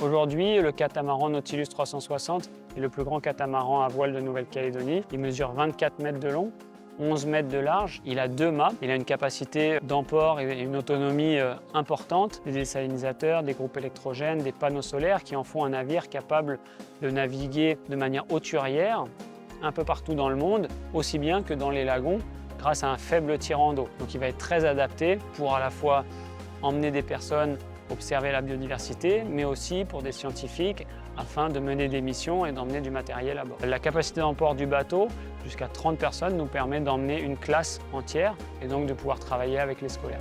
Aujourd'hui, le catamaran Nautilus 360 est le plus grand catamaran à voile de Nouvelle-Calédonie. Il mesure 24 mètres de long, 11 mètres de large. Il a 2 mâts. Il a une capacité d'emport et une autonomie importante. Des désalinisateurs, des groupes électrogènes, des panneaux solaires qui en font un navire capable de naviguer de manière hauturière un peu partout dans le monde, aussi bien que dans les lagons, grâce à un faible tirant d'eau. Donc il va être très adapté pour à la fois emmener des personnes observer la biodiversité, mais aussi pour des scientifiques afin de mener des missions et d'emmener du matériel à bord. La capacité d'emport du bateau, jusqu'à 30 personnes, nous permet d'emmener une classe entière et donc de pouvoir travailler avec les scolaires.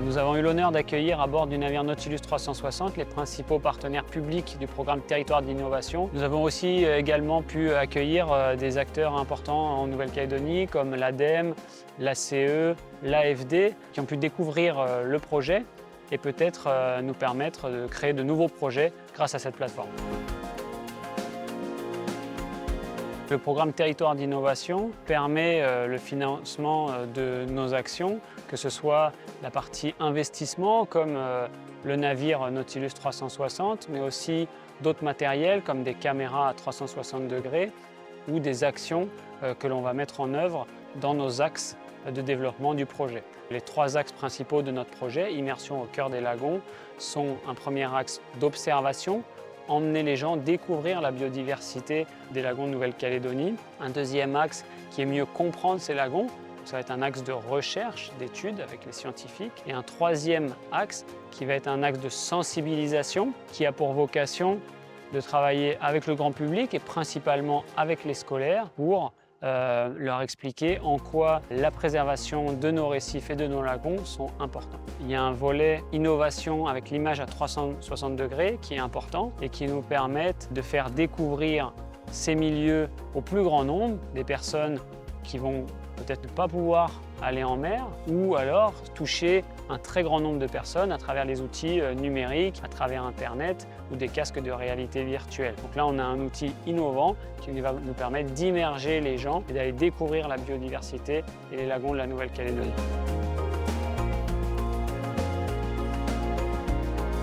Nous avons eu l'honneur d'accueillir à bord du navire Nautilus 360 les principaux partenaires publics du programme Territoire d'innovation. Nous avons aussi également pu accueillir des acteurs importants en Nouvelle-Calédonie comme l'ADEME, l'ACE, l'AFD qui ont pu découvrir le projet et peut-être nous permettre de créer de nouveaux projets grâce à cette plateforme. Le programme Territoire d'innovation permet le financement de nos actions, que ce soit la partie investissement comme le navire Nautilus 360, mais aussi d'autres matériels comme des caméras à 360 degrés ou des actions que l'on va mettre en œuvre dans nos axes de développement du projet. Les 3 axes principaux de notre projet, Immersion au cœur des lagons, sont un premier axe d'observation, emmener les gens découvrir la biodiversité des lagons de Nouvelle-Calédonie. Un deuxième axe qui est mieux comprendre ces lagons, ça va être un axe de recherche, d'études avec les scientifiques. Et un troisième axe qui va être un axe de sensibilisation qui a pour vocation de travailler avec le grand public et principalement avec les scolaires pour leur expliquer en quoi la préservation de nos récifs et de nos lagons sont importants. Il y a un volet innovation avec l'image à 360 degrés qui est important et qui nous permettent de faire découvrir ces milieux au plus grand nombre, des personnes qui vont peut-être ne pas pouvoir aller en mer ou alors toucher un très grand nombre de personnes à travers les outils numériques, à travers Internet ou des casques de réalité virtuelle. Donc là, on a un outil innovant qui va nous permettre d'immerger les gens et d'aller découvrir la biodiversité et les lagons de la Nouvelle-Calédonie.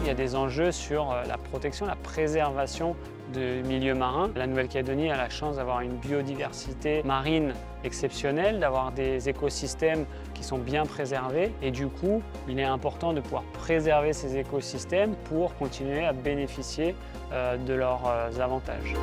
Il y a des enjeux sur la protection, la préservation du milieu marin. La Nouvelle-Calédonie a la chance d'avoir une biodiversité marine exceptionnelle, d'avoir des écosystèmes qui sont bien préservés et du coup, il est important de pouvoir préserver ces écosystèmes pour continuer à bénéficier de leurs avantages.